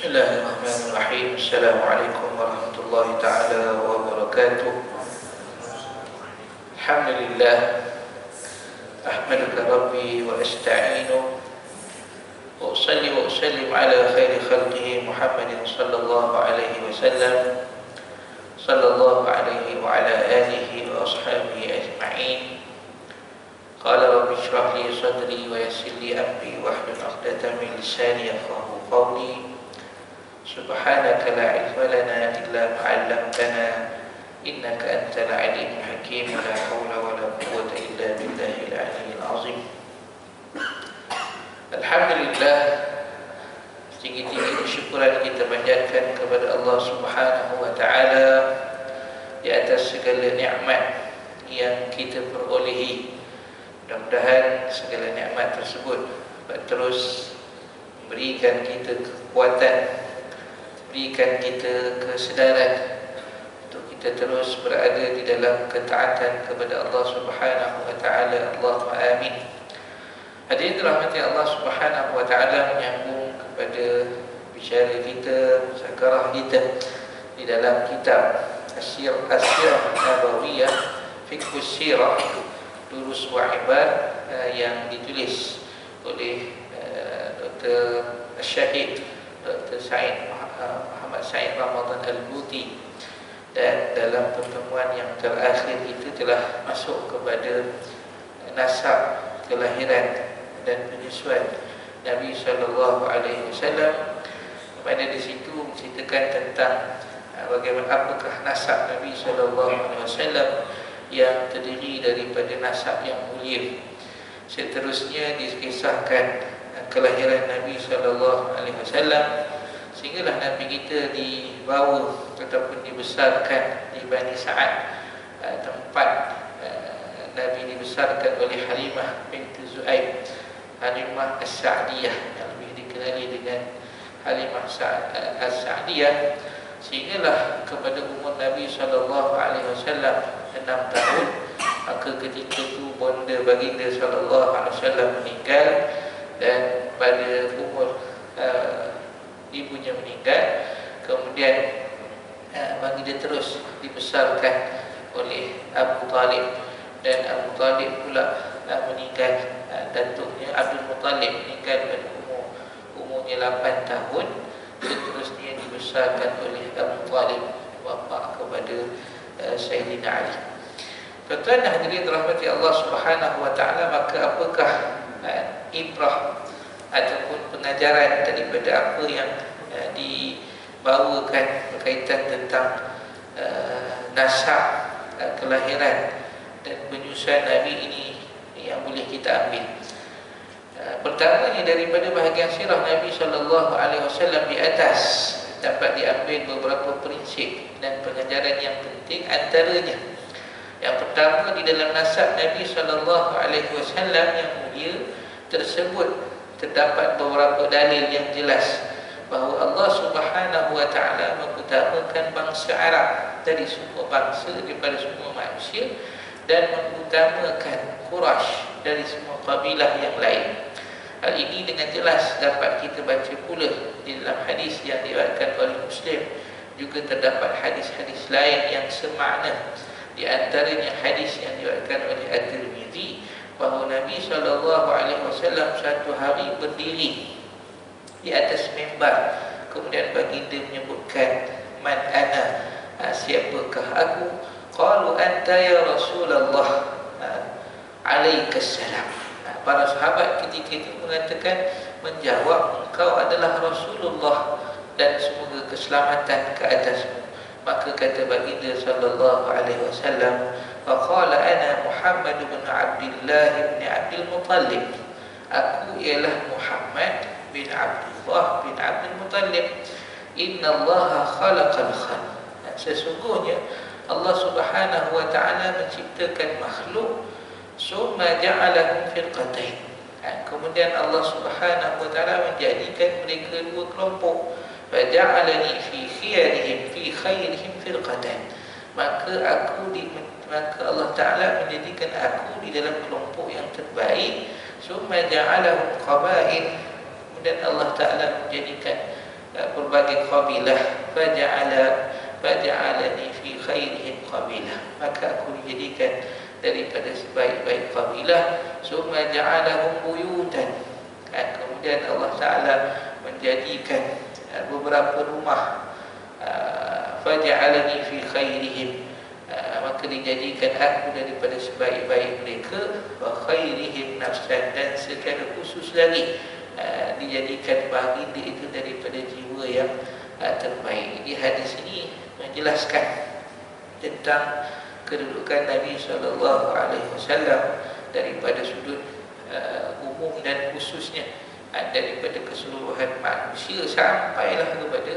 Bismillahirrahmanirrahim. Assalamualaikum warahmatullahi taala wabarakatuh. Alhamdulillah, ahmaduka rabbi wa asta'inu wa usalli wa usallim ala khairi khalqihi Muhammadin sallallahu alaihi wasallam, sallallahu alaihi wa ala alihi wa ashabihi ajma'in. Qala rabbi shrah li sadri wa yassir li amri wahlul 'uqdatam min lisani yafqahu qawli. Subhanaka la ilma lana illa ma 'allamtana innaka antal alimul hakim. La haula wa la quwwata illa billahil aliyyil azim. Alhamdulillah, tinggi-tinggi syukuran kita panjatkan kepada Allah Subhanahu wa taala di atas segala nikmat yang kita perolehi. Mudah-mudahan segala nikmat tersebut terus memberikan kita kekuatan, berikan kita kesedaran untuk kita terus berada di dalam ketaatan kepada Allah Subhanahu wa taala. Allahumma amin. Hadirin dirahmati Allah Subhanahu wa taala, menyambung kepada bicara kita, muzakarah kita di dalam kitab As-Sirah Nabawiyah, Fiqh Sirah, Durus wa Ibar, yang ditulis oleh Dr. Syahid Dr. Muhammad Said Ramadan Al-Buti. Dan dalam pertemuan yang terakhir itu telah masuk kepada nasab kelahiran dan penyusuan Nabi sallallahu alaihi wasallam, pada di situ menceritakan tentang bagaimana apakah nasab Nabi sallallahu alaihi wasallam yang terdiri daripada nasab yang mulia. Seterusnya dikisahkan kelahiran Nabi sallallahu alaihi wasallam, sehinggalah Nabi kita dibawa ataupun dibesarkan di Bani Sa'ad, tempat Nabi dibesarkan oleh Halimah binti Zu'aib, Halimah As-Sa'diyah yang lebih dikenali dengan Halimah As-Sa'diyah, sehinggalah kepada umur Nabi sallallahu alaihi wasallam 6 tahun. Maka ketika itu bonda baginda sallallahu alaihi wasallam meninggal, dan pada umur ibunya meninggal, kemudian baginda terus dibesarkan oleh Abu Talib, dan Abu Talib pula meninggal, datuknya Abdul Muttalib meninggal pada umurnya 8 tahun. Seterusnya dibesarkan oleh Abu Talib, bapa kepada Sayyidina Ali. Tuan-tuan dan hadirin dirahmati Allah Subhanahu wa taala, maka apakah ibrah ataupun pengajaran daripada apa yang dibawakan berkaitan tentang nasab kelahiran dan penyusuan Nabi ini yang boleh kita ambil? Pertamanya, daripada bahagian sirah Nabi sallallahu alaihi wasallam di atas dapat diambil beberapa prinsip dan pengajaran yang penting. Antaranya, yang pertama, di dalam nasab Nabi sallallahu alaihi wasallam yang mulia tersebut terdapat beberapa dalil yang jelas bahawa Allah Subhanahu wa taala mengutamakan bangsa Arab dari semua bangsa, daripada semua manusia, dan mengutamakan Quraisy dari semua kabilah yang lain. Hal ini dengan jelas dapat kita baca pula di dalam hadis yang diriwayatkan oleh Muslim. Juga terdapat hadis-hadis lain yang semakna, di antaranya hadis yang diriwayatkan oleh At-Tirmizi, bahawa Nabi SAW satu hari berdiri di atas mimbar, kemudian baginda menyebutkan, man ana, siapakah aku? Qalu anta ya Rasulullah, alaikassalam. Para sahabat ketika itu mengatakan, menjawab, engkau adalah Rasulullah dan semoga keselamatan ke atasmu. Maka kata baginda sallallahu alaihi wasallam, faqala ana Muhammad bin Abdullah bin Abdul Muttalib, aku ialah Muhammad bin Abdullah bin Abdul Muttalib. Inna Allah khalaqal khalq, sesungguhnya Allah Subhanahu wa taala menciptakan makhluk, summa ja'alahum firqatain, kemudian Allah Subhanahu wa taala menjadikan mereka dua kelompok. Faja'alani fi khiyarihim fi khairihim firqatan, maka Allah Ta'ala menjadikan aku di dalam kelompok yang terbaik. Summa ja'alahum qabail, kemudian Allah Ta'ala menjadikan berbagai qabilah, faja'alani fi khairihim qabilah, maka aku dijadikan daripada sebaik-baik qabilah. Summa ja'alahum buyutan, kemudian Allah Ta'ala menjadikan beberapa rumah. Faja'alani fi khairihim, maka dijadikan aku daripada sebaik-baik mereka. Wa khairihim nafsan, dan secara khusus lagi dijadikan baginda itu daripada jiwa yang terbaik. Jadi hadis ini menjelaskan tentang kedudukan Nabi SAW daripada sudut umum dan khususnya, daripada keseluruhan manusia sampailah kepada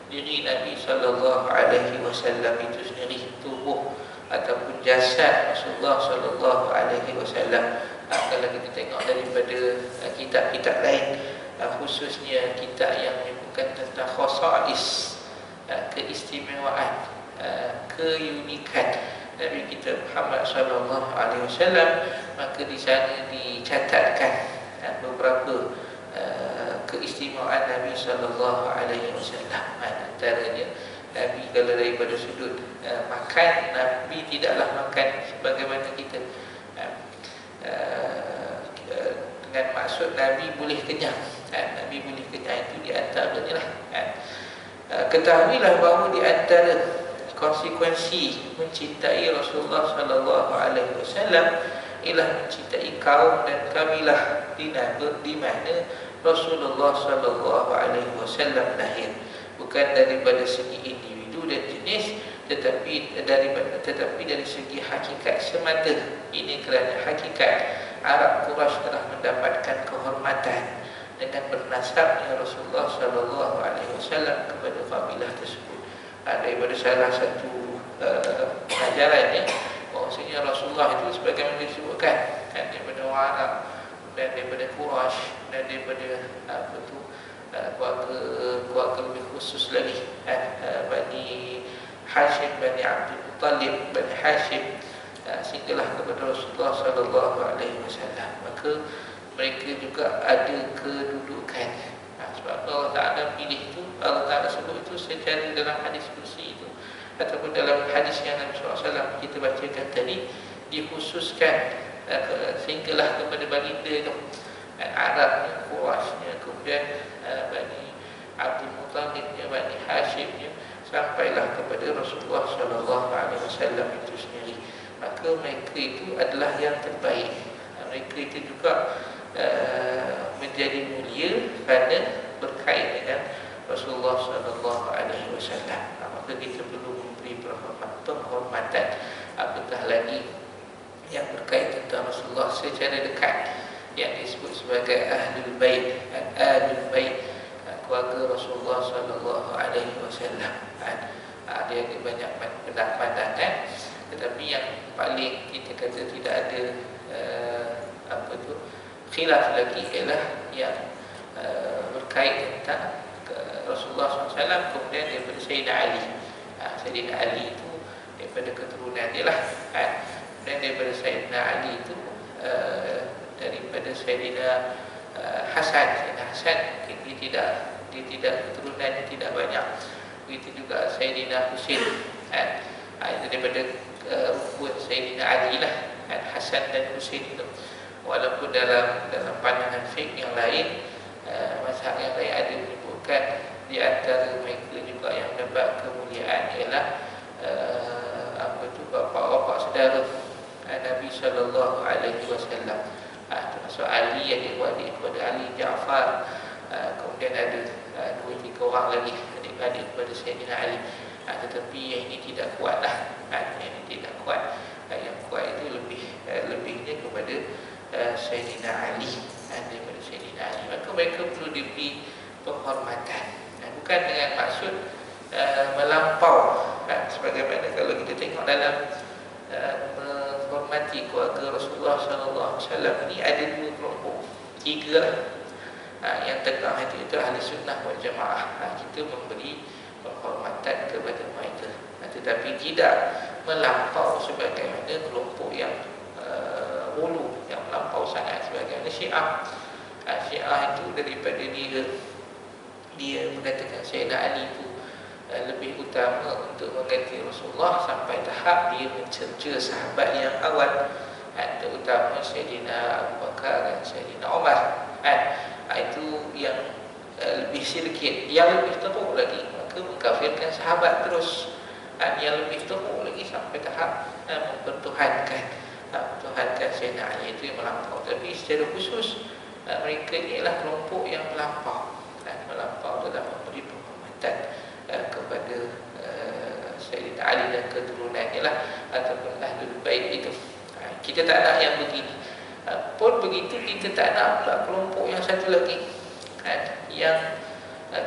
diri Nabi SAW itu sendiri, tubuh ataupun jasad Rasulullah SAW. Kalau kita tengok daripada kitab-kitab lain, khususnya kitab yang menyebutkan tentang khasa'is, keistimewaan, keunikan Nabi kita Muhammad SAW, maka di sana dicatatkan beberapa keistimewaan Nabi SAW. Antaranya Nabi kalau daripada sudut makan, Nabi tidaklah makan sebagaimana kita, dengan maksud Nabi boleh kenyang. Nabi boleh kenyang itu di antaranya lah. Ketahuilah bahawa di antara konsekuensi mencintai Rasulullah SAW ialah mencintai kaum dan kabilah di mana Rasulullah SAW lahir, bukan daripada segi individu dan jenis, tetapi dari segi hakikat semata. Ini kerana hakikat Arab Quraisy telah mendapatkan kehormatan dengan bernasabnya Rasulullah SAW kepada kabilah tersebut. Daripada salah satu ajarannya, bahawasanya Rasulullah itu sebagaimana disebutkan daripada orang Arab dan daripada Quraisy dan daripada keluarga lebih khusus lagi, Bani Hashim, Bani Abdul Muttalib, Bani Hashim, sehinggalah kepada Rasulullah SAW. Maka mereka juga ada kedudukan. Sebab Allah Ta'ala pilih itu, Allah Ta'ala sebut itu secara dalam hadis kursi itu, ataupun dalam hadis yang Nabi SAW kita bacakan tadi, dikhususkan sehinggalah kepada baginda itu, Arabnya, Quraisynya, kemudian Bani Abdul Muttalibnya, Bani Hashimnya, sampailah kepada Rasulullah SAW itu sendiri. Maka mereka itu adalah yang terbaik. Mereka itu juga menjadi mulia kerana berkait dengan Rasulullah SAW. Maka kita perlu memberi penghormatan, apatah lagi yang berkait tentang Rasulullah secara dekat, yang disebut sebagai Ahlul Bait, keluarga Rasulullah SAW. Dia ada banyak pandangan, tetapi yang paling kita kata tidak ada khilaf lagi ialah yang berkait tentang Rasulullah SAW, kemudian daripada Sayyidina Ali. Sayyidina Ali itu daripada keturunan dia lah. Dan daripada Sayyidina Ali itu daripada Sayyidina Hasan. Sayyidina Hasan dia tidak keturunannya tidak banyak. Begitu juga Sayyidina Husain. Itu daripada buat Sayyidina Ali lah, Hasan dan Husain itu. Walaupun dalam pandangan fiqh yang lain, mazhab yang lain ada menyebutkan di antara mereka juga yang dapat kemuliaan ialah bapa-bapa saudara Nabi SAW. Termasuk Ali, adik-adik kepada Ali, Ja'far, kemudian ada 2-3 orang lagi adik-adik kepada Sayyidina Ali. Tetapi yang ini tidak kuat lah. Yang ini tidak kuat. Yang kuat itu lebihnya kepada Sayyidina Ali, daripada Sayyidina Ali. Maka mereka perlu diberi penghormatan, bukan dengan maksud melampau. Sebagaimana kalau kita tengok dalam menghormati keluarga Rasulullah SAW ini ada 2 kelompok, 3 lah. Yang tengah itu ahli sunnah wal jamaah. Kita memberi penghormatan kepada mereka, tetapi tidak melampau sebagaimana kelompok yang ulu, yang melampau sangat sebagaimana Syiah. Syiah itu daripada dia mengatakan Sayyidina Ali itu lebih utama untuk mengganti Rasulullah, sampai tahap dia mencerca sahabat yang awal, terutama Sayyidina Abu Bakar dan Sayyidina Umar. Itu yang lebih sedikit. Yang lebih teruk lagi, maka mengkafirkan sahabat terus. Yang lebih teruk lagi sampai tahap mempertuhankan Sayyidina Ali, itu yang melampau. Tapi secara khusus mereka ni ialah kelompok yang melampau dalam memberi penghormatan kepada Sayyidina Ali dan keturunannya lah, ataupun Ahlul Bait itu. Kita tak nak yang begini. Pun begitu, kita tak nak pula kelompok yang satu lagi, yang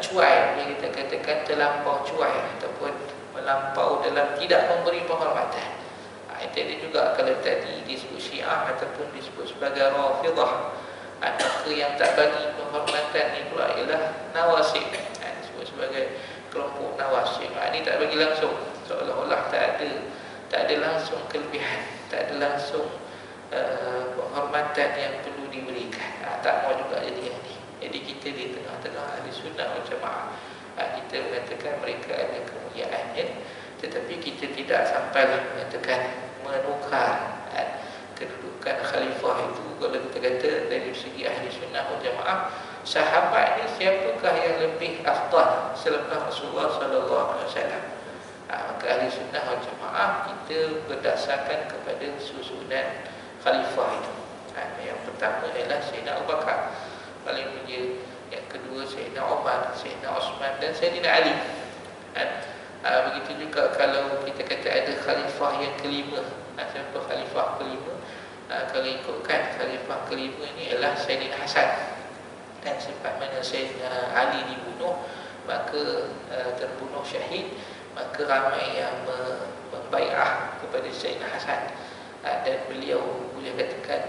cuai, yang kita katakan terlampau cuai ataupun melampau dalam tidak memberi penghormatan. Itu ada juga kalau tadi disebut Syiah ataupun disebut sebagai Rafidah. Maka yang tak bagi penghormatan ni pula ialah Nawasib, disebut sebagai kelompok Nawasib. Ini tak bagi langsung, seolah-olah tak ada langsung kelebihan, tak ada langsung penghormatan yang perlu diberikan. Tak mau juga jadi yang ni. Jadi kita di tengah-tengah ahli sunnah wal jamaah, kita mengatakan mereka ada kemuliaannya, tetapi kita tidak sampai mengatakan menukar kedudukan khalifah itu. Kalau kita kata dari segi ahli sunnah wal jamaah, sahabat ni siapakah yang lebih afdal selepas Rasulullah sallallahu alaihi wasallam? Maka ahli sunnah wal jamaah kita berdasarkan kepada susunan khalifah itu. Yang pertama ialah Sayyidina Abu Bakar, paling mulia. Yang kedua Sayyidina Umar, Sayyidina Osman dan Sayyidina Ali. Begitu juga kalau kita kata ada khalifah yang kelima. Siapa khalifah kelima? Kalau ikutkan khalifah kelima ini ialah Sayyidina Hasan. Dan sempat mana Sayyidina Ali dibunuh, maka terbunuh syahid, maka ramai yang membai'ah kepada Sayyidina Hasan. Dan beliau boleh katakan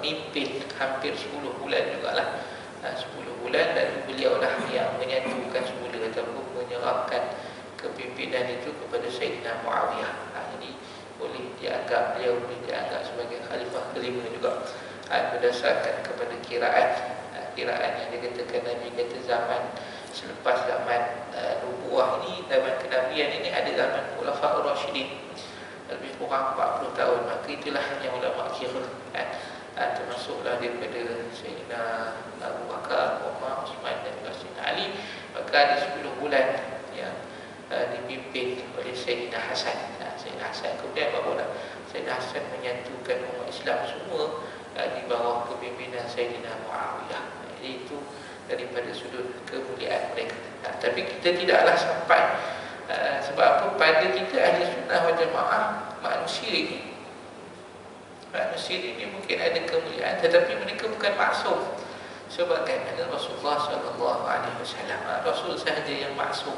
memimpin hampir 10 bulan jugalah, 10 bulan, dan beliau lah yang menyatukan semula ataupun menyerahkan kepimpinan itu kepada Sayyidina Muawiyah. Jadi boleh dianggap, beliau boleh dianggap sebagai khalifah kelima juga, berdasarkan kepada kiraan yang dikatakan Nabi kata zaman selepas zaman nubuah ini, zaman kenabian ini, ada zaman Khulafaur Rasyidin lebih kurang 40 tahun. Maka itulah yang ulama kira, termasuklah daripada Sayyidina Abu Bakar, Umar, Osman dan Sayyidina Ali. Maka ada 10 bulan yang dipimpin oleh Sayyidina Hasan. Sayyidina Hasan kemudian barulah Sayyidina Hasan menyatukan umat Islam semua di bawah kepimpinan Sayyidina Muawiyah. Jadi itu daripada sudut kemuliaan mereka. Tapi kita tidaklah sampai, sebab apa? Pada kita ahli sunnah wal jamaah, manusia ini mungkin ada kemuliaan, tetapi mereka bukan maksum. Sebagaimana Rasulullah sallallahu alaihi wasallam, Rasul sahaja yang maksum,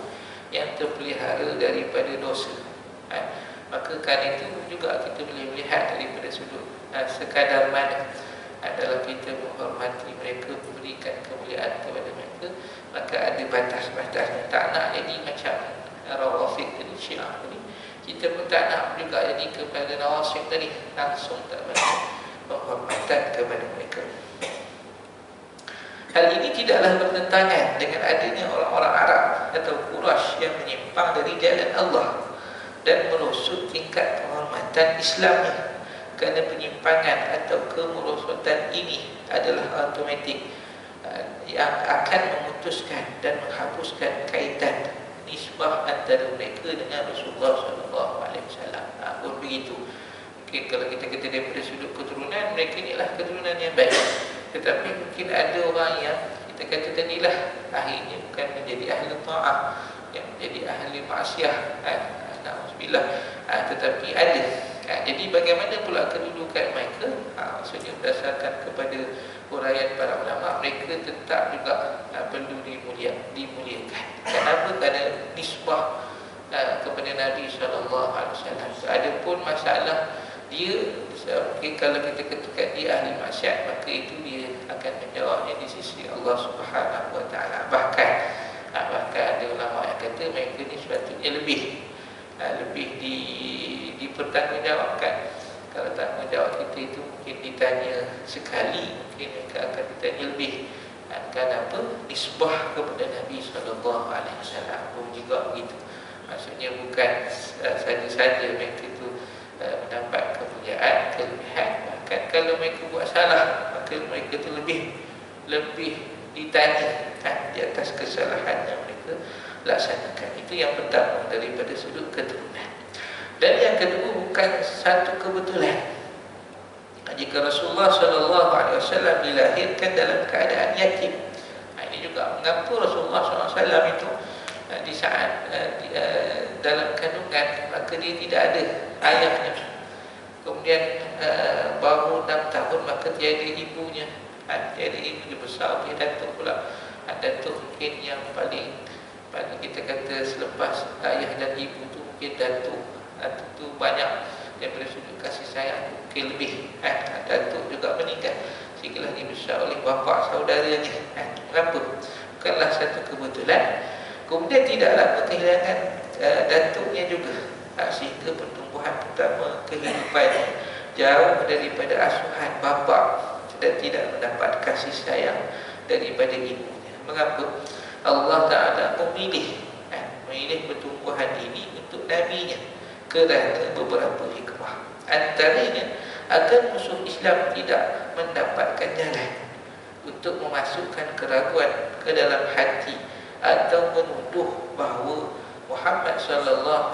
yang terpelihara daripada dosa. Maka kerana itu juga kita boleh melihat daripada sudut sekadar mana dalam kita menghormati mereka, memberikan kemuliaan kepada mereka, maka ada batas-batasnya. Tak nak jadi macam Rawafid tadi, Syiah tadi. Kita pun tak nak juga jadi kepada Nawasib tadi, langsung tak bagi penghormatan kepada mereka. Hal ini tidaklah bertentangan dengan adanya orang-orang Arab atau Quraisy yang menyimpang dari jalan Allah dan merosot tingkat penghormatan Islamnya. Kerana penyimpangan atau kemerosotan ini adalah automatik yang akan memutuskan dan menghapuskan kaitan nisbah antara mereka dengan Rasulullah SAW. Pun begitu. Mungkin kalau kita kata daripada sudut keturunan, mereka inilah keturunan yang baik. Tetapi mungkin ada orang yang kita kata tadilah akhirnya bukan menjadi ahli ta'ah, yang menjadi ahli maksiat, na'udzubillah, tetapi ada. Jadi bagaimana pula kedudukan mereka? Maksudnya berdasarkan kepada huraian para ulama, mereka tetap juga perlu dimuliakan. Kenapa? Kerana nisbah kepada Nabi SAW. Ada pun masalah dia, mungkin kalau kita katakan dia ahli maksiat, maka itu dia akan menjawabnya di sisi Allah Subhanahu Wa Taala. Bahkan ada ulama yang kata mereka ni sepatutnya lebih dipertanggungjawabkan. Kalau tanggungjawab kita itu mungkin ditanya sekali, mungkin mereka akan ditanya lebih. Kenapa? Nisbah kepada Nabi SAW pun juga begitu. Maksudnya bukan saja-saja mereka itu mendapat kemuliaan, kelebihan. Bahkan kalau mereka buat salah, maka mereka itu lebih ditanya di atas kesalahan yang mereka laksanakan. Itu yang pertama daripada sudut keturunan. Dan yang kedua, bukan satu kebetulan. Jika Rasulullah SAW dilahirkan dalam keadaan yatim, ini juga mengapa Rasulullah SAW itu di saat dalam kandungan, maka dia tidak ada ayahnya. Kemudian baru 6 tahun, maka tiada ibunya. Tiada ibunya, besar dia datuk pula. Datuk mungkin yang paling kita kata selepas ayah dan ibu tu mungkin datuk. Datuk tu banyak daripada sudut kasih sayang, mungkin lebih. Datuk juga meninggal sehinggalah dibesar oleh bapa saudaranya. Mengapa? Bukanlah satu kebetulan. Kemudian tidak lama kehilangan datuknya juga, sehingga pertumbuhan pertama kehidupannya jauh daripada asuhan bapa dan tidak mendapat kasih sayang daripada ibunya. Mengapa? Allah Ta'ala memilih pertumbuhan ini untuk Nabi-Nya kerana beberapa hikmah. Antaranya, agar musuh Islam tidak mendapatkan jalan untuk memasukkan keraguan ke dalam hati atau menuduh bahawa Muhammad SAW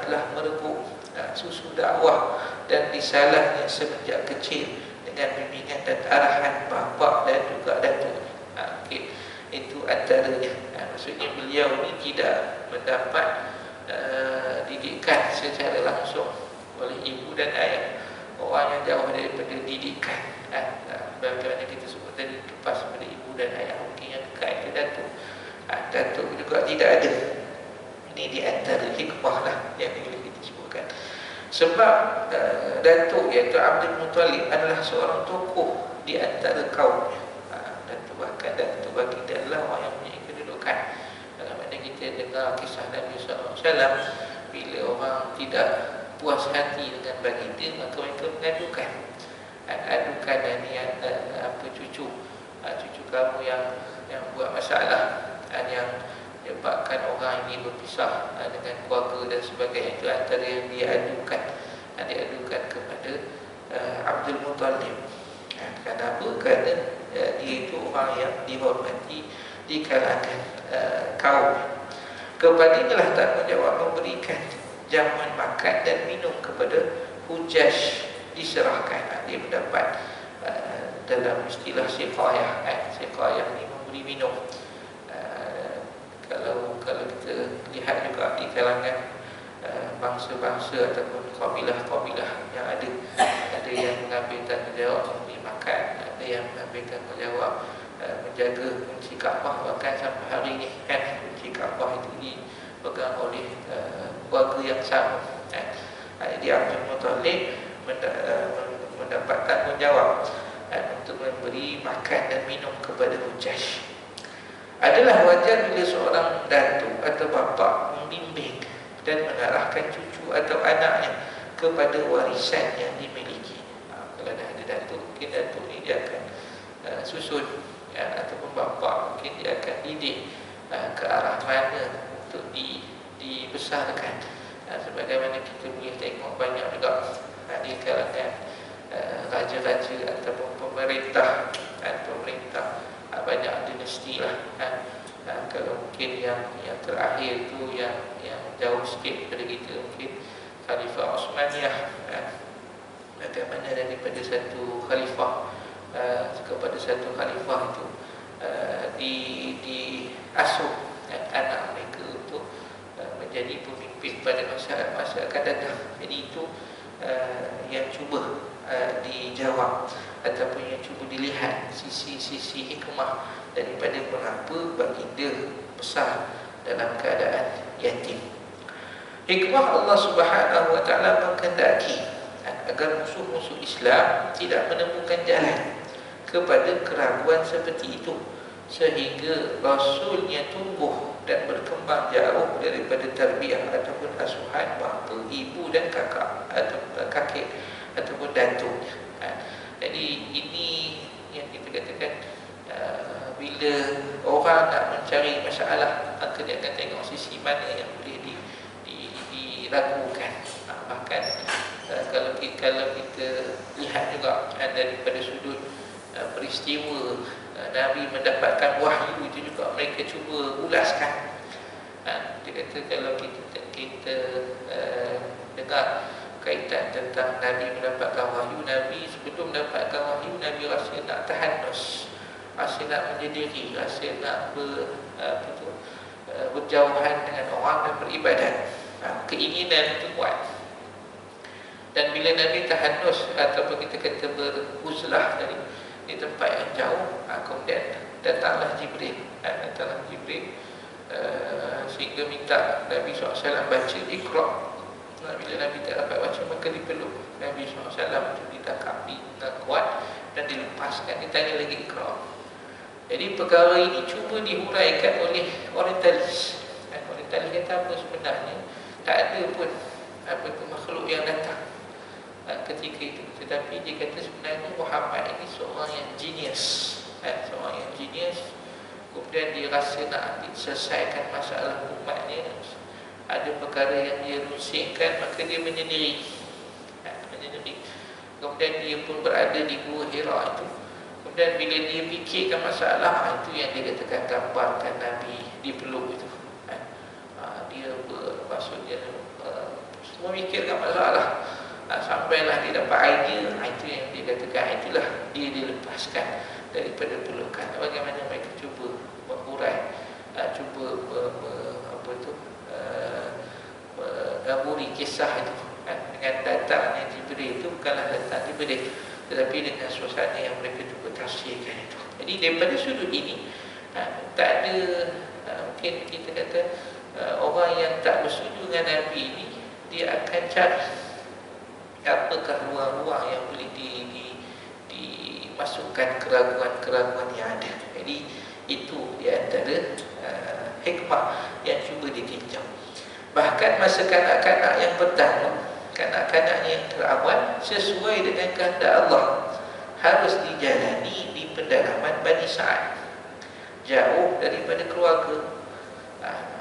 telah merebut susu dakwah dan risalahnya semenjak kecil dengan bimbingan dan arahan bapa dan juga datuk. Okay. Itu antaranya. Maksudnya beliau ini tidak mendapat didikan secara langsung oleh ibu dan ayah. Orang yang jauh daripada didikan, bagaimana kita sebut tadi, lepas daripada ibu dan ayah, mungkin yang dekat itu datuk. Datuk juga tidak ada. Ini di antara hikmah lah yang boleh kita sebutkan. Sebab datuk iaitu Abdul Muttalib adalah seorang tokoh di antara kaumnya. Datuk bahkan datuk baginda adalah orang yang punya kedudukan. Dalam mana kita dengar kisah Nabi SAW, bila orang tidak puas hati dengan baginda, maka mereka mengadukan cucu kamu yang buat masalah, yang menyebabkan orang ini berpisah dengan keluarga dan sebagainya. Itu antara yang diadukan kepada Abdul Muttalib. Kenapa? Kerana dia itu orang yang dihormati di kalangan kaum. Kepadanya lah tanggungjawab memberikan jamuan makan dan minum kepada Hujaj diserahkan. Dia mendapat dalam istilah siqayah. Siqayah ini memberi minum. Kalau kita lihat juga di kalangan bangsa-bangsa ataupun kabilah-kabilah yang ada yang mengambil tanggungjawab memberi makan, ada yang mengambil tanggungjawab menjaga kunci Kaabah. Bahkan sampai hari ini kunci Kaabah itu dipegang oleh keluarga yang sama. Jadi Abdul Muttalib mendapat tanggungjawab untuk memberi makan dan minum kepada Hujaj. Adalah wajar bila seorang datuk atau bapa membimbing dan mengarahkan cucu atau anaknya kepada warisan yang dimiliki. Kalau dah ada datuk, mungkin datuk ni dia akan susun, ataupun bapa mungkin dia akan didik ke arah mana untuk dibesarkan. Sebagaimana kita boleh tengok banyak juga di kalangan raja-raja ataupun pemerintah banyak dinasti lah. Kalau mungkin yang terakhir tu yang jauh sikit daripada kita, mungkin Khalifah Osmaniyah, bagaimana daripada satu khalifah kepada satu khalifah itu diasuh anak mereka untuk menjadi pemimpin pada masa akan datang. Jadi itu yang cuba dijawab ataupun yang cuba dilihat sisi-sisi hikmah daripada mengapa baginda besar dalam keadaan yatim. Hikmah Allah Subhanahu Wa Taala menghendaki agar musuh-musuh Islam tidak menemukan jalan kepada keraguan seperti itu, sehingga Rasulnya tumbuh dan berkembang jauh daripada tarbiyah ataupun asuhan bapa, ibu dan kakak atau kakek ataupun datuknya. Jadi ini yang kita katakan bila masalah, maka dia akan tengok sisi mana yang boleh dilakukan. Bahkan kalau kita lihat juga daripada sudut peristiwa Nabi mendapatkan wahyu, itu juga mereka cuba ulaskan. Dia kata kalau kita dengar kaitan tentang Nabi mendapatkan wahyu, Nabi sebelum mendapatkan wahyu, Nabi rasa nak tahanus, rasa nak menyendiri, rasa nak berjauhan dengan orang dan beribadat. Keinginan itu kuat. Dan bila Nabi tahanus ataupun kita kata beruzlah di tempat yang jauh, kemudian datanglah Jibril, sehingga minta Nabi SAW baca Iqra. Bila Nabi tak dapat baca, maka dipeluk Nabi SAW, itu ditangkap dengan kuat dan dilepaskan, ditanya lagi Iqra. Jadi perkara ini cuba dihuraikan oleh orientalis. Orientalis kata apa sebenarnya? Tak ada pun makhluk yang datang ketika itu, tetapi dia kata sebenarnya Muhammad ini seorang yang genius, kemudian dia rasa nak selesaikan masalah umatnya, ada perkara yang dia rusingkan, maka dia menyendiri. Kemudian dia pun berada di Gua Hira itu. Kemudian bila dia fikirkan masalah, itu yang dia katakan gambarkan Nabi dipeluk itu. Dia maksudnya semua fikirkan masalah, sampailah dia dapat idea. Itu yang dia katakan, itulah dia dilepaskan daripada pelukan. Bagaimana mereka cuba mengurai, cuba menggaburi kisah itu dengan datangnya Jibril. Itu bukanlah datang Jibril, tetapi dengan suasana yang mereka cuba tafsirkan itu. Jadi daripada sudut ini, tak ada mungkin kita kata orang yang tak bersetuju dengan Nabi ini, dia akan cari apakah ruang-ruang yang boleh dimasukkan keraguan-keraguan yang ada. Jadi itu di antara hikmah yang cuba ditinjau. Bahkan masa kanak-kanak yang pertama, kanak-kanak yang terawal, sesuai dengan kehendak Allah, harus dijalani di pedalaman Bani Sa'ad, jauh daripada keluarga.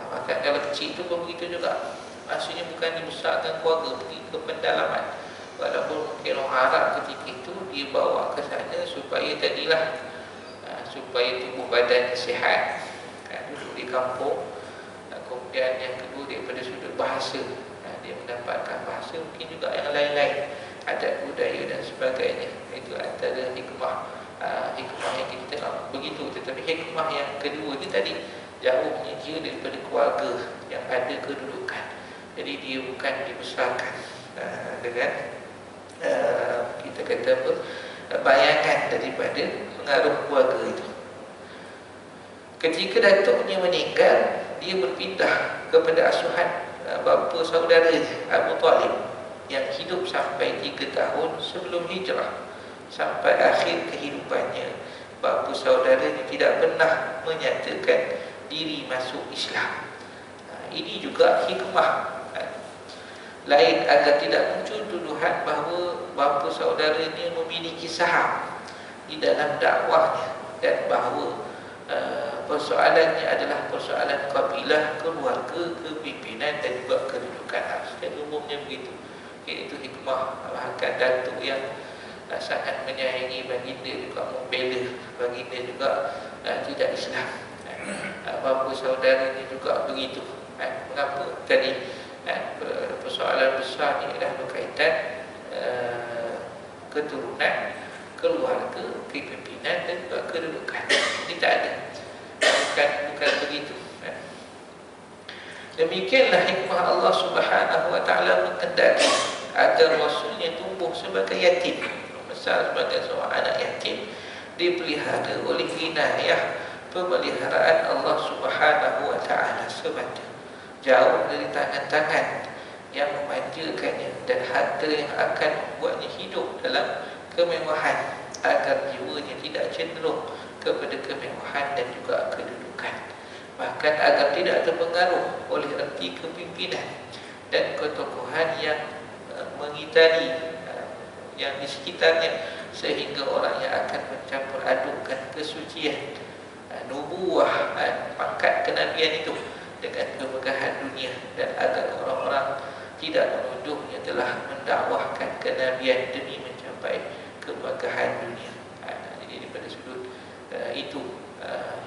Bahkan kalau kecil itu pun begitu juga. Maksudnya bukan dibesarkan keluarga, pergi ke pedalaman. Walaupun mungkin orang Arab ketika itu dia bawa ke sana supaya tadilah supaya tubuh badan sihat, duduk di kampung. Kemudian yang kedua, daripada sudut bahasa, dia mendapatkan bahasa, mungkin juga yang lain-lain, adat budaya dan sebagainya. Itu antara hikmah yang kita tengok begitu. Tetapi hikmah yang kedua ni tadi, jauhnya dia daripada keluarga yang ada kedudukan. Jadi dia bukan dibesarkan dengan kita kata apa, bayangan daripada pengaruh keluarga itu. Ketika datuknya meninggal, dia berpindah kepada asuhan bapa saudaranya Abu Talib yang hidup sampai 3 tahun sebelum hijrah. Sampai akhir kehidupannya, bapa saudaranya tidak pernah menyatakan diri masuk Islam. Ini juga hikmah lain, agar tidak muncul tuduhan bahawa bapa saudaranya memiliki saham di dalam dakwahnya, dan bahawa persoalannya adalah persoalan kabilah, keluarga, kepimpinan dan juga kedudukan. Dan umumnya begitu. Itu hikmah. Bahkan datuk yang sangat menyayangi baginda juga membela baginda juga tidak Islam. Bapa saudaranya juga begitu. Mengapa? Tadi persoalan besar ni adalah berkaitan keturunan, keluarga, kepimpinan dan juga kedudukan. Ini tak ada. Bukan begitu. Demikianlah hikmah Allah Subhanahu wa taala mengendaki agar Rasulnya tumbuh sebagai yatim, besar sebagai seorang anak yatim, dipelihara oleh inayah pemeliharaan Allah Subhanahu wa taala semata, jauh dari tangan-tangan yang memanjakannya dan harta yang akan membuatnya hidup dalam kemewahan, agar jiwanya tidak cenderung kepada kemewahan dan juga kedudukan, bahkan agar tidak terpengaruh oleh erti kepimpinan dan ketokohan yang mengitari yang di sekitarnya, sehingga orang yang akan mencampur adukkan kesucian nubuah, pangkat kenabian itu dengan kemegahan dunia, dan agar orang-orang tidak menuduhnya telah mendakwahkan kenabian demi mencapai kemegahan dunia. Jadi daripada sudut itu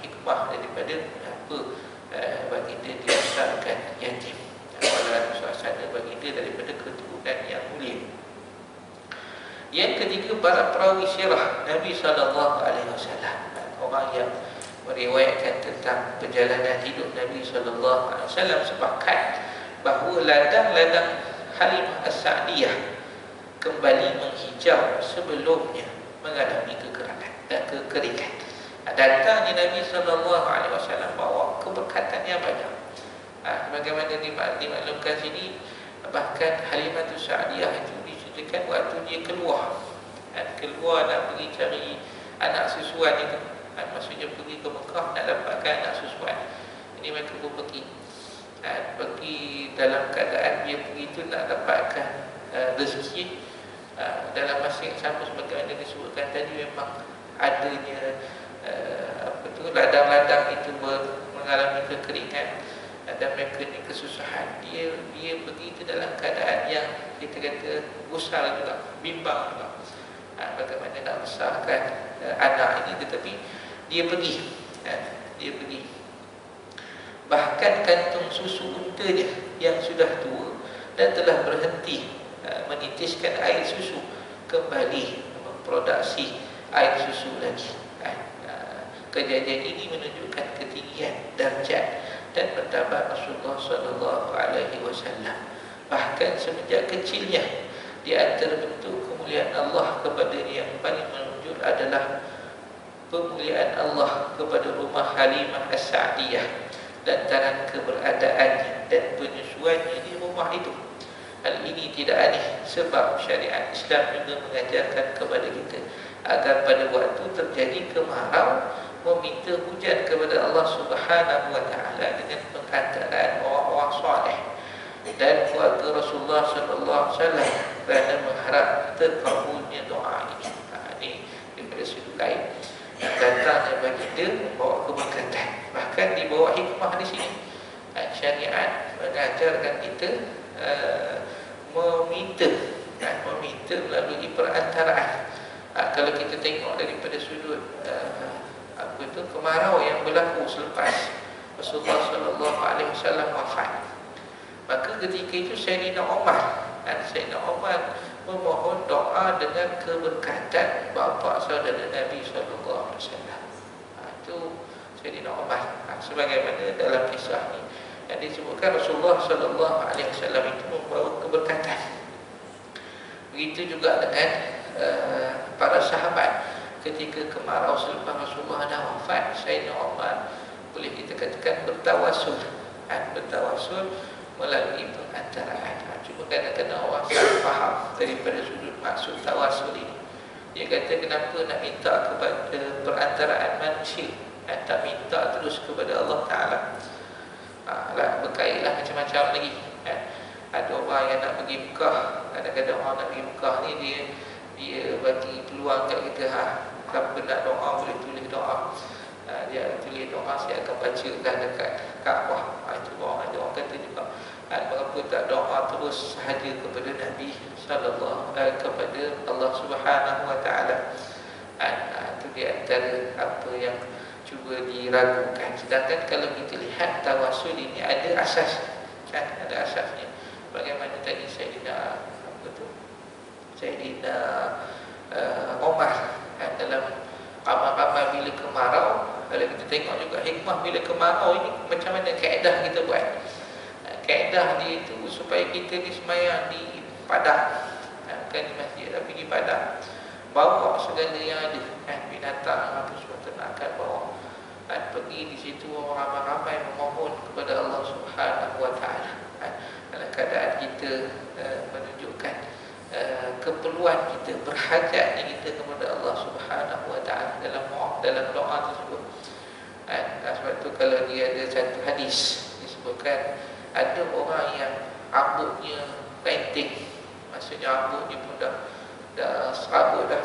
hikmah daripada apa baginda dibesarkan yatim, walaupun suasana baginda daripada keturunan yang mulia. Yang ketiga, para perawi sirah Nabi SAW, orang yang meriwayatkan tentang perjalanan hidup Nabi SAW, sepakat bahawa ladang-ladang Halimah As-Sa'diyah kembali menghijau sebelumnya mengalami kekeringan. Datangnya Nabi SAW bawa keberkatan yang banyak. Bagaimana dimaklumkan sini, bahkan Halimah As-Sa'diyah itu diceritakan waktu dia keluar nak pergi cari anak susuan itu, maksudnya pergi ke Mekah nak dapatkan anak susuan. Ini mereka pun pergi dalam keadaan dia pergi itu nak dapatkan rezeki dalam masa yang sama. Sebagaimana disebutkan tadi, memang adanya ladang-ladang itu mengalami kekeringan dan mereka ni kesusahan. Dia pergi itu dalam keadaan yang kita kata gusar juga, bimbang juga, bagaimana nak besarkan anak ini. Tetapi dia pergi. Bahkan kantung susu untanya yang sudah tua dan telah berhenti menitiskan air susu kembali memproduksi air susu lagi. Kejadian ini menunjukkan ketinggian darjat dan martabat Rasulullah SAW. Bahkan semenjak kecilnya, di antara bentuk kemuliaan Allah kepadanya yang paling menonjol adalah pemuliaan Allah kepada rumah Halimah As-Sa'diyah lantaran keberadaannya dan penyesuaiannya di rumah itu. Hal ini tidak aneh sebab syariat Islam juga mengajarkan kepada kita agar pada waktu terjadi kemarau meminta hujan kepada Allah Subhanahu wa taala dengan pengantaraan orang-orang soleh dan keluarga Rasulullah sallallahu alaihi wasallam kerana mengharap terkabulnya doa ini. Ini daripada sudut lain, datangnya baginda membawa keberkatan. Bahkan di bawah hikmah di sini, syariat mengajarkan kita meminta melalui perantaraan. Kalau kita tengok daripada sudut kemarau yang berlaku selepas Rasulullah sallallahu alaihi wasallam wafat, maka ketika itu Sayyidina Umar memohon doa dengan keberkatan bapa saudara Nabi sallallahu alaihi wasallam. Itu Sayyidina Umar. Sebagaimana dalam kisah ini yang disebutkan, Rasulullah sallallahu alaihi wasallam itu membawa keberkatan. Begitu juga dengan para sahabat. Ketika kemarau selepas Rasulullah dah wafat, Sayyidina Umar boleh kita katakan bertawasul melalui pengantaraan. Cuma kadang-kadang orang salah faham daripada sudut maksud tawasul ini. Dia kata, kenapa nak minta kepada perantaraan manusia, tak minta terus kepada Allah Ta'ala. Berkailah macam-macam lagi. Ada orang yang nak pergi Mekah, kadang-kadang orang nak pergi Mekah ni dia bagi peluang kat kita, siapa nak doa boleh tulis doa. Dia tulis doa, saya akan bacakan dekat Kaabah. Itu orang, ada orang kata juga, mengapa tak doa terus sahaja kepada Nabi sallallahu kepada Allah Subhanahu wa taala. Itu di antara apa yang cuba diragukan. Sedangkan kalau kita lihat tawasul ini ada asas, ada asasnya. Bagaimana tadi Sayyidina Umar dalam amal-amal bila kemarau. Kalau kita tengok juga hikmah bila kemarau ini, macam mana kaedah kita buat. Kaedah dia itu supaya kita ni sembahyang di padang, bukan di masjid tapi di padang. Bawa segala yang ada, binatang apa semua ternakan bawa. Pergi di situ ramai-ramai memohon kepada Allah Subhanahu wa taala. Dalam keadaan kita menunjukkan keperluan kita, berhajatnya kita kepada Allah Subhanahu wa taala dalam doa tersebut. Sebab itu kalau dia ada satu hadis disebutkan, ada orang yang rambutnya penting, maksudnya rambutnya pun dah serabut dah,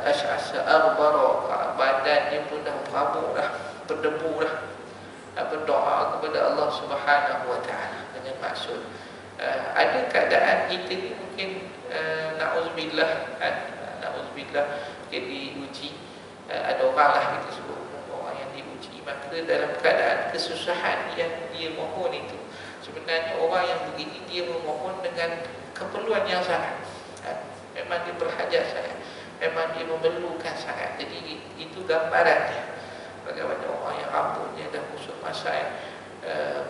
Asy'asa aghbara, badan dia pun dah rabuk dah, berdebu dah, berdoa kepada Allah Subhanahu wa taala dengan maksud ada keadaan kita ni mungkin na'udzubillah jadi uji, ada orang lah kita sebut orang yang diuji, maka dalam keadaan kesusahan yang dia mohon itu, sebenarnya orang yang begini dia memohon dengan keperluan yang sangat, memang dia berhajat sangat, memang dia memerlukan sangat. Jadi itu gambarannya bagaimana orang yang rambutnya dah busuk masai,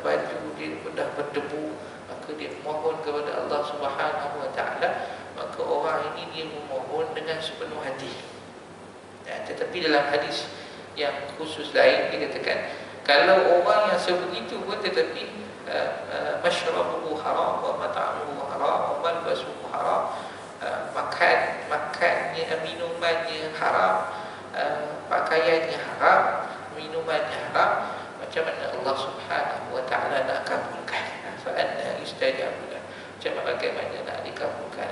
baju dia pun dah berdebu, maka dia memohon kepada Allah Subhanahu wa taala, maka orang ini dia memohon dengan sepenuh hati. Tetapi dalam hadis yang khusus lain dia katakan, kalau orang yang sebegitu pun tetapi masyrabuhu haram wa mat'amuhu haram wa malbasuhu haram, makannya, minumannya haram, pakaiannya haram, minumannya haram, macam mana Allah Subhanahu wa taala nak kabulkan? Fa anna yustajabu lahu, macam bagaimana nak dikabulkan?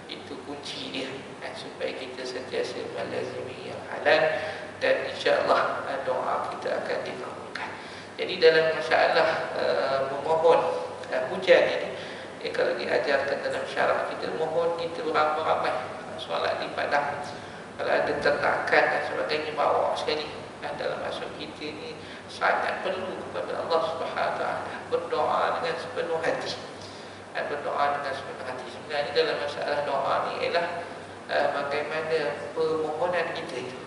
Itu kunci dia, supaya kita sentiasa melazimi yang halal, dan insya-Allah doa kita akan dikabulkan. Jadi dalam masalah memohon hujan ini, kalau diajarkan dalam syarak kita, mohon kita beramai-ramai, solat di padang, kalau ada ternakan dan sebagainya bawa sekali. Dalam maksud kita ni sangat perlu kepada Allah Subhanahu wa taala, berdoa dengan sepenuh hati, berdoa dengan sepenuh hati. Sebenarnya dalam masalah doa ni ialah bagaimana permohonan kita itu.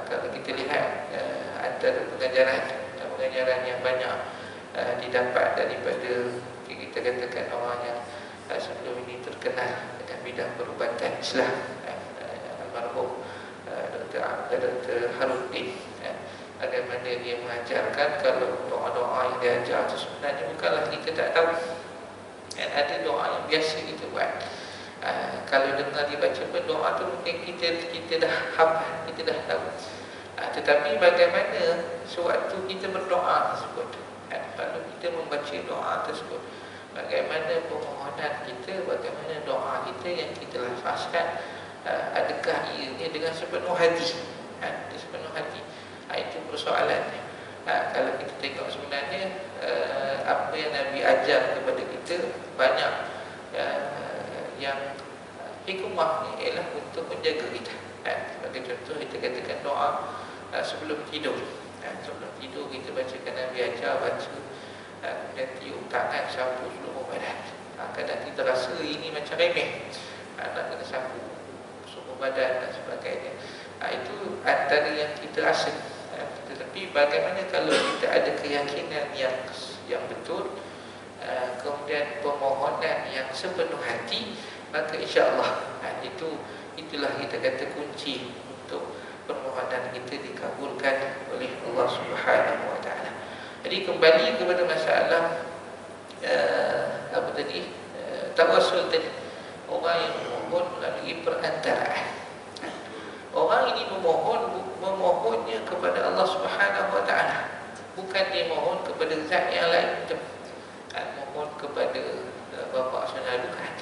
Kalau kita lihat antara pengajaran yang banyak didapat daripada, kita katakan orang yang sebelum ini terkenal dengan bidang perubatan Islam, almarhum Dr. Haruddin, bagaimana dia mengajarkan kalau doa-doa yang dia ajar itu sebenarnya bukanlah kita tak tahu, ada doa yang biasa kita buat. Kalau dengar dia baca doa tu mungkin kita dah hafal, kita dah tahu. Tetapi bagaimana sewaktu kita berdoa tersebut, kalau kita membaca doa tersebut, bagaimana permohonan kita, bagaimana doa kita yang kita lafazkan, adakah ianya dengan sepenuh hati, dengan sepenuh hati? Itu persoalannya. Kalau kita tengok sebenarnya apa yang Nabi ajar kepada kita banyak, yang hikmah ni ialah untuk menjaga kita. Sebagai contoh, kita katakan doa sebelum tidur. Sebelum tidur kita bacakan Nabi ajar baca, kemudian tiup tangan, sapu seluruh badan. Kadang kita rasa ini macam remeh, nak kena sapu seluruh badan dan sebagainya. Itu antara yang kita rasa. Tetapi bagaimana kalau kita ada keyakinan yang betul, kemudian permohonan yang sepenuh hati, maka insya-Allah itulah kita kata kunci untuk permohonan kita dikabulkan oleh Allah Subhanahu wa taala. Jadi kembali kepada masalah tawassul tadi, orang yang memohon melalui perantaraan. Orang ini memohonnya kepada Allah Subhanahu wa taala, bukan dia mohon kepada zat yang lain. Mohon kepada bapa saudara, bukan.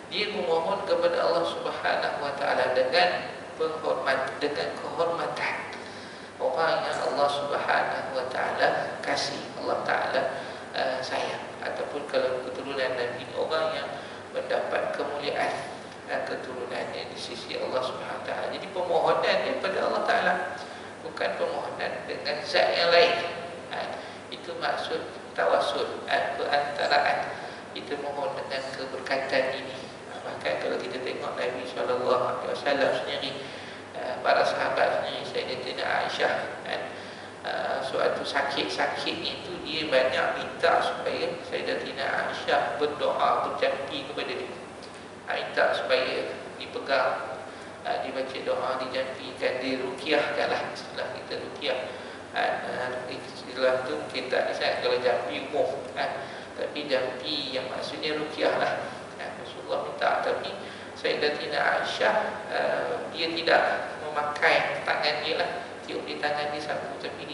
Dia memohon kepada Allah Subhanahu wa taala dengan kehormatan. Orang yang Allah Subhanahu wa taala kasih, Allah taala sayang, ataupun kalau keturunan Nabi, orang yang mendapat kemuliaan keturunannya di sisi Allah Subhanahu wa taala. Jadi permohonan daripada Allah taala, bukan permohonan dengan zat yang lain. Itu maksud tawassul, perantaraan. Kita mohon dengan keberkatan ini. Bahkan kalau kita tengok Nabi SAW sendiri, para sahabat sendiri, Sayyidatina Aisyah, suatu sakit itu dia banyak minta supaya Sayyidatina Aisyah berdoa, berjampi kepada dia, minta supaya dipegang, dibaca doa, dijampikan, diruqyahkanlah. Setelah kita ruqyah, istilah tu mungkin tak disayang kalau jampi umum, tapi jampi yang maksudnya ruqyah lah. Rasulullah minta, tapi Sayyidatina Aisyah dia tidak memakai tangan dia lah, tiup di tangan dia sapu, tapi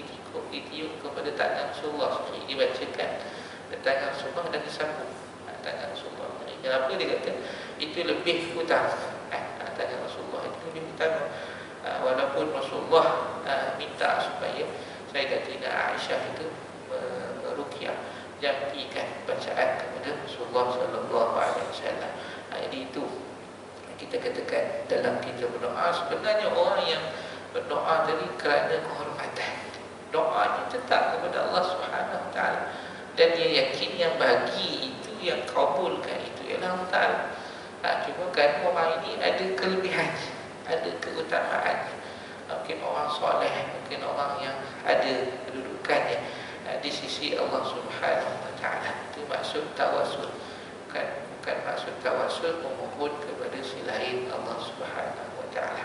ditiup kepada tangan Rasulullah sendiri, dibacakan ke tangan Rasulullah dan disapu tangan Rasulullah. Kenapa dia kata itu lebih utama, tangan Rasulullah lebih utama. Walaupun Rasulullah minta supaya Sayyidatina Aisyah itu meruqyah, jampikan bacaan kepada Rasulullah sallallahu alaihi wasallam. Jadi itu kita katakan dalam kita berdoa, sebenarnya orang yang berdoa tadi kerana kehormatan, doanya tetap kepada Allah Subhanahu wa taala, dan dia yakin yang bagi itu, yang kabulkan itu ialah Allah Taala. Cuma kan orang ini ada kelebihan, ada keutamaan. Mungkin orang soleh, mungkin orang yang ada kedudukannya di sisi Allah Subhanahu wa taala. Itu maksud tawasul. Bukan maksud tawasul memohon kepada selain Allah Subhanahu wa taala.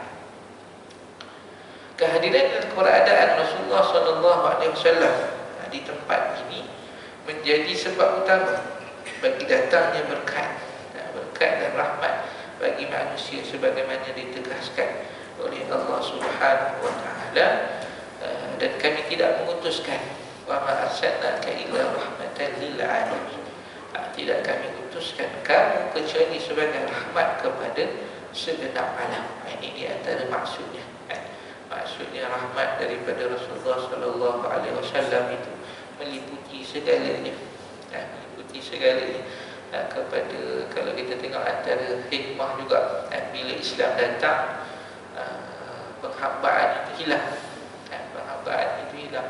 Kehadiran dan keberadaan Rasulullah sallallahu alaihi wasallam di tempat ini menjadi sebab utama bagi datangnya berkat dan rahmat bagi manusia, sebagaimana ditegaskan oleh Allah Subhanahu wa taala, dan kami tidak mengutuskan wa ma arsalnaka illa rahmatan lil alamin. Tidak kami utuskan kamu kecuali sebagai rahmat kepada segenap alam. Ini di antara maksudnya. Maksudnya rahmat daripada Rasulullah sallallahu alaihi wasallam itu meliputi segalanya. Meliputi segalanya. Kepada, kalau kita tengok antara hikmah juga, bila Islam datang, penghambaan itu hilang. Penghambaan itu hilang.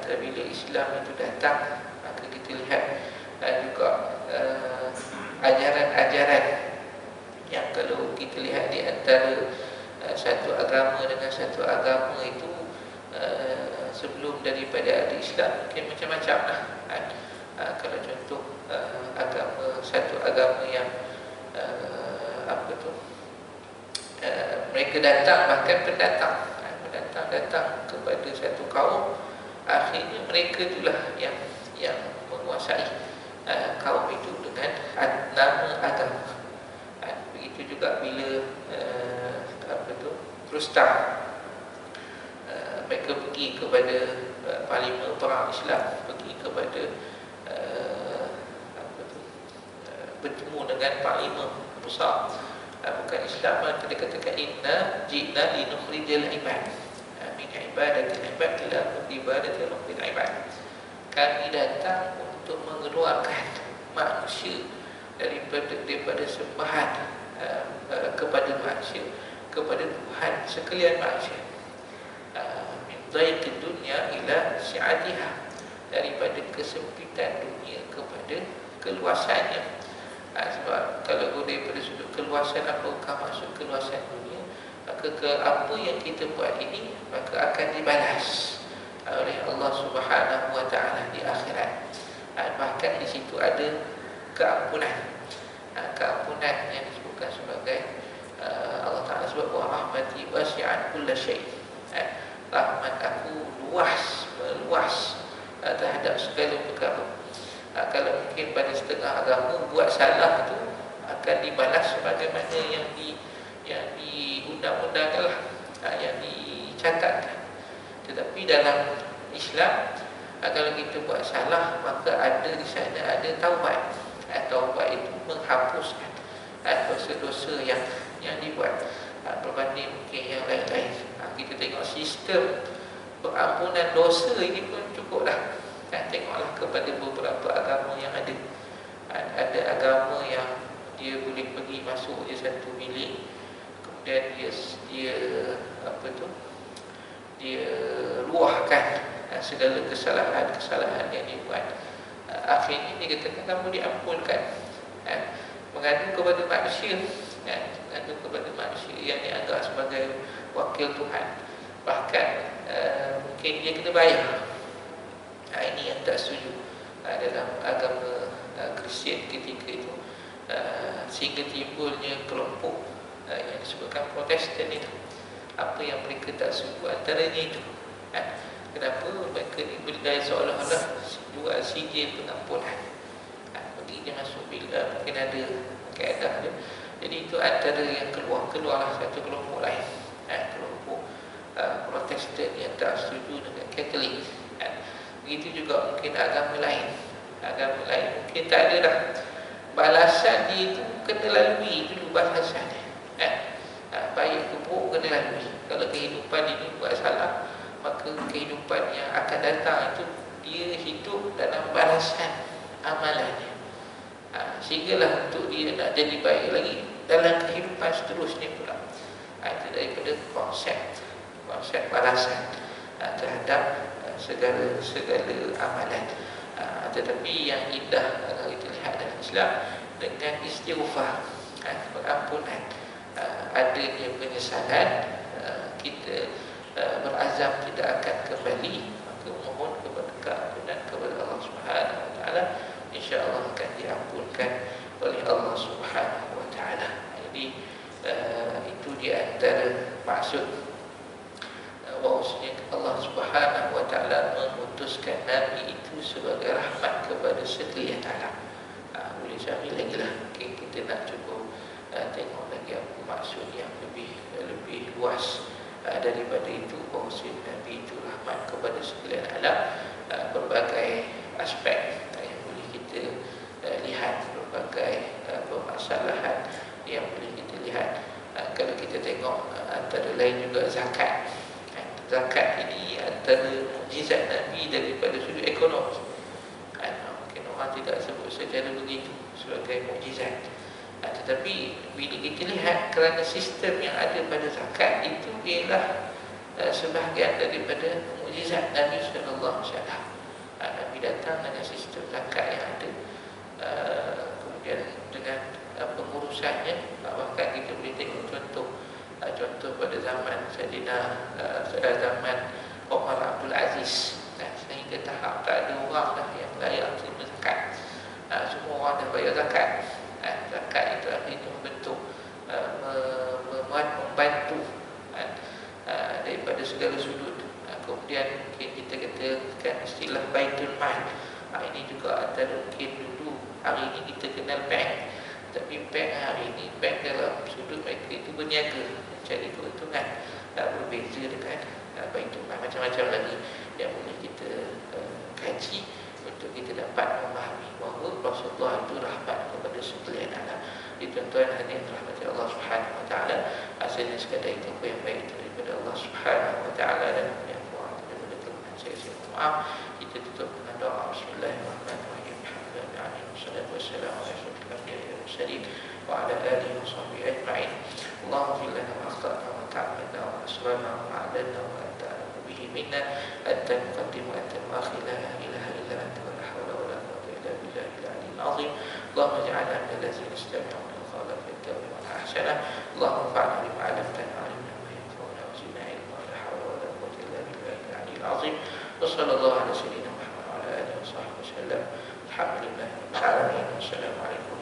Bila Islam itu datang, maka kita lihat juga ajaran-ajaran yang kalau kita lihat di antara satu agama dengan satu agama itu, sebelum daripada ada Islam mungkin macam-macam lah. Kalau contoh satu agama yang mereka datang, bahkan pendatang datang kepada satu kaum, akhirnya mereka itulah yang menguasai kaum itu dengan nama agama. Begitu juga bila Rustam mereka pergi kepada parlimen perang Islam, pergi kepada bertemu dengan parlimen besar bukan Islam, maka dia katakan inna ji'na linukhrijal ibad min ibadatil ibad ila ibadatil ibad. Kami datang untuk mengeluarkan manusia daripada sembahan kepada manusia, kepada Tuhan sekalian manusia. Min dhaiqid dunya ila si'atiha, daripada kesempitan dunia kepada keluasannya. Sebab kalau daripada sudut keluasan, apakah maksud keluasan dunia, maka apa yang kita buat ini maka akan dibalas oleh Allah Subhanahu wa taala di akhirat. Bahkan di situ ada keampunan. Keampunan yang disebutkan sebagai Allah Taala sebut wa rahmati wasi'at kulla syai'. Rahmat aku meluas terhadap segala perkara. Kalau mungkin pada setengah agama buat salah itu akan dibalas sebagaimana yang diundang-undangkan, yang dicatatkan. Tetapi dalam Islam, kalau kita buat salah, maka ada di sana ada taubat. Taubat itu menghapuskan dosa-dosa yang dibuat, berbanding mungkin yang lain-lain. Kita tengok sistem pengampunan dosa ini pun cukup dah. Tengoklah kepada beberapa agama yang ada. Ada agama yang dia boleh pergi masuk je satu bilik, kemudian dia luahkan segala kesalahan yang dibuat. Akhirnya dia katakan kamu diampunkan. Mengadu kepada manusia, mengadu kepada manusia yang dianggap sebagai wakil Tuhan. Bahkan mungkin dia kena bayar. Ini yang tak setuju dalam agama Kristian ketika itu, sehingga timbulnya kelompok yang disebutkan Protestan itu. Apa yang mereka tak suka antaranya itu, kenapa mereka diberi seolah-olah jual sijil pengampunan, bagi dia masuk bila mungkin ada kaedah dia. Jadi itu antara yang keluarlah satu kelompok lain, kelompok Protestan yang tak setuju dengan Katolik. Begitu juga mungkin agama lain mungkin tak ada dah balasan dia itu, kena lalui dulu balasannya. Baik ke buruk kena lalui. Kalau kehidupan ini buat salah, maka kehidupan yang akan datang itu dia hidup dalam balasan amalannya. Sehinggalah untuk dia nak jadi baik lagi dalam kehidupan seterusnya pula. Itu daripada konsep balasan terhadap segala amalan. Tetapi yang indah kalau kita lihat dalam Islam, dengan istighfar, pengampunan, adanya penyesalan, kita berazam tidak akan kembali, maka mohon kepada keampunan kepada Allah Subhanahu Wa Taala, insya-Allah akan diampunkan oleh Allah Subhanahu Wa Taala. Jadi itu di antara maksud bahwasanya Allah Subhanahu Wa Taala mengutuskan Nabi itu sebagai rahmat kepada sekalian alam. Boleh cari lagi lah, kita nak cuba tengok lagi apa maksud yang lebih luas daripada itu, bahwasanya Nabi itu rahmat kepada sekalian alam. Berbagai aspek yang boleh kita lihat, berbagai permasalahan yang boleh kita lihat. Kalau kita tengok antara lain juga zakat. Zakat ini antara mukjizat Nabi daripada sudut ekonomi. Mungkin orang tidak sebut secara begitu sebagai mukjizat, tetapi bila kita lihat kerana sistem yang ada pada zakat itu ialah sebahagian daripada mukjizat Nabi sallallahu alaihi wasallam. Nabi datang dengan sistem zakat yang ada, kemudian dengan pengurusannya, bahkan kita boleh tengok contoh pada zaman zaman Umar Abdul Aziz, sehingga tahap tak ada orang dah yang layak terima zakat. Semua orang dah bayar zakat. Zakat itu akhirnya membentuk, membantu daripada segala sudut. Kemudian mungkin kita katakan istilah Baitul Mal. Ini juga antara mungkin dulu, hari ini kita kenal bank, tapi bank hari ini, bank dalam sudut mereka itu berniaga, mencari keuntungan. Berbeza dengan Baitul Mal. Macam-macam lagi yang boleh kita kaji untuk kita dapat memahami bahawa Rasulullah itu rahmat kepada sekalian alam. Tuan-tuan hadirin rahmati Allah Subhanahu Wa Taala, asalnya sekadar itu apa yang baik daripada Allah Subhanahu Wa Taala, dan yang kurang daripada kelemahan saya mohon maaf. Kita tutup dengan doa. Bismillahirrahmanirrahim. Alhamdulillah wassalatu wassalamu ala asyrofil anbiya'i wal mursalin wa ala alihi wa sahbihi ajma'in. Allahumma fil lana ma akhtana wa ta'ammadna wa asrarna wa a'lanna wa anta a'lamu bihi minna, anta al-muqaddim wa anta al-mu'akhir, la ilaha illa anta wa la hawla wa la quwwata illa billahil 'aliyyil 'azhim. Allahumma ij'alna min allazina yastami'una al-qawla fayattabi'una ahsanah. Allahumma anfa'na bima 'allamtana wa 'allimna ma yanfa'una wa zidna 'ilma wa la hawla wa la quwwata illa billahil 'aliyyil 'azhim. Wa sallallahu ala sayyidina Muhammad wa ala alihi wa sahbihi wasallam. Alhamdulillah rabbil alamin. Wassalamu alaikum